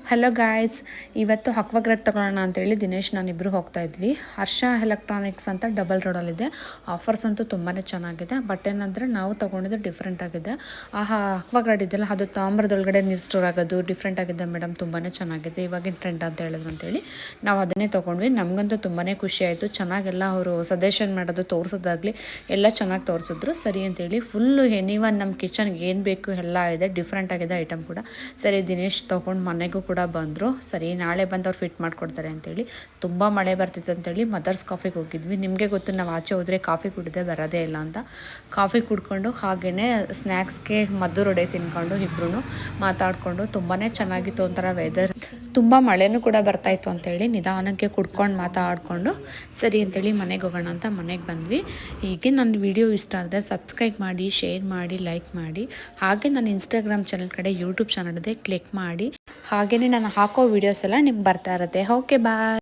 Hello guys, ಇವತ್ತು Aquaguard ತೊಗೊಳ್ಳೋಣ ಅಂತೇಳಿ ದಿನೇಶ್ ನಾನಿಬ್ಬರು ಹೋಗ್ತಾ ಇದ್ವಿ. ಹರ್ಷ ಎಲೆಕ್ಟ್ರಾನಿಕ್ಸ್ ಅಂತ ಡಬಲ್ ರೋಡಲ್ಲಿದೆ. ಆಫರ್ಸ್ ಅಂತೂ ತುಂಬಾ ಚೆನ್ನಾಗಿದೆ. ಬಟ್ ಏನಂದರೆ ನಾವು ತೊಗೊಂಡಿದ್ದು ಡಿಫ್ರೆಂಟ್ ಆಗಿದೆ. ಅಕ್ವಾಗಾರ್ಡ್ ಇದೆಯಲ್ಲ, ಅದು ತಾಮ್ರದೊಳಗಡೆ ನೀರು ಸ್ಟೋರ್ ಆಗೋದು ಡಿಫ್ರೆಂಟ್ ಆಗಿದೆ ಮೇಡಮ್, ತುಂಬಾ ಚೆನ್ನಾಗಿದೆ, ಇವಾಗಿನ ಟ್ರೆಂಡ್ ಅಂತ ಹೇಳಿದ್ರು ಅಂತೇಳಿ ನಾವು ಅದನ್ನೇ ತೊಗೊಂಡ್ವಿ. ನಮಗಂತೂ ತುಂಬಾ ಖುಷಿ ಆಯಿತು. ಚೆನ್ನಾಗೆಲ್ಲ ಅವರು ಸಜೆಷನ್ ಮಾಡೋದು, ತೋರಿಸೋದಾಗಲಿ ಎಲ್ಲ ಚೆನ್ನಾಗಿ ತೋರಿಸಿದ್ರು. ಸರಿ ಅಂತೇಳಿ ಫುಲ್ಲು ಎನಿವನ್ ನಮ್ಮ ಕಿಚನ್ಗೆ ಏನು ಬೇಕು ಎಲ್ಲ ಇದೆ, ಡಿಫ್ರೆಂಟ್ ಆಗಿದೆ ಐಟಮ್ ಕೂಡ. ಸರಿ ದಿನೇಶ್ ತೊಗೊಂಡು ಮನೆಗೂ ಕೂಡ ಬಂದರು. ಸರಿ ನಾಳೆ ಬಂದು ಅವ್ರು ಫಿಟ್ ಮಾಡಿಕೊಡ್ತಾರೆ ಅಂತೇಳಿ. ತುಂಬ ಮಳೆ ಬರ್ತಿತ್ತು ಅಂತೇಳಿ ಮದರ್ಸ್ ಕಾಫಿಗೆ ಹೋಗಿದ್ವಿ. ನಿಮಗೆ ಗೊತ್ತು, ನಾವು ಆಚೆ ಹೋದರೆ ಕಾಫಿ ಕುಡಿದೇ ಬರೋದೇ ಇಲ್ಲ ಅಂತ. ಕಾಫಿ ಕುಡ್ಕೊಂಡು ಹಾಗೆಯೇ ಸ್ನ್ಯಾಕ್ಸ್ಗೆ ಮದ್ದೂರು ವಡೆ ತಿನ್ಕೊಂಡು ಇಬ್ಬರೂ ಮಾತಾಡಿಕೊಂಡು ತುಂಬಾ ಚೆನ್ನಾಗಿತ್ತು. ಒಂಥರ ವೆದರ್ ತುಂಬ ಮಳೆನೂ ಕೂಡ ಬರ್ತಾಯಿತ್ತು ಅಂತೇಳಿ ನಿಧಾನಕ್ಕೆ ಕುಡ್ಕೊಂಡು ಮಾತಾಡಿಕೊಂಡು ಸರಿ ಅಂತೇಳಿ ಮನೆಗೆ ಹೋಗೋಣ ಅಂತ ಮನೆಗೆ ಬಂದ್ವಿ. ಹೀಗೆ ನನ್ನ ವಿಡಿಯೋ ಇಷ್ಟ ಆದರೆ ಸಬ್ಸ್ಕ್ರೈಬ್ ಮಾಡಿ, ಶೇರ್ ಮಾಡಿ, ಲೈಕ್ ಮಾಡಿ. ಹಾಗೆ ನನ್ನ ಇನ್ಸ್ಟಾಗ್ರಾಮ್ ಚಾನಲ್ ಕಡೆ ಯೂಟ್ಯೂಬ್ ಚಾನಲ್ ಇದೆ, ಕ್ಲಿಕ್ ಮಾಡಿ. ಹಾಗೆಯೇ ನಾನು ಹಾಕೋ ವೀಡಿಯೋಸ್ ಎಲ್ಲ ನಿಮ್ಗೆ ಬರ್ತಾ ಇರುತ್ತೆ. ಓಕೆ, ಬಾಯ್.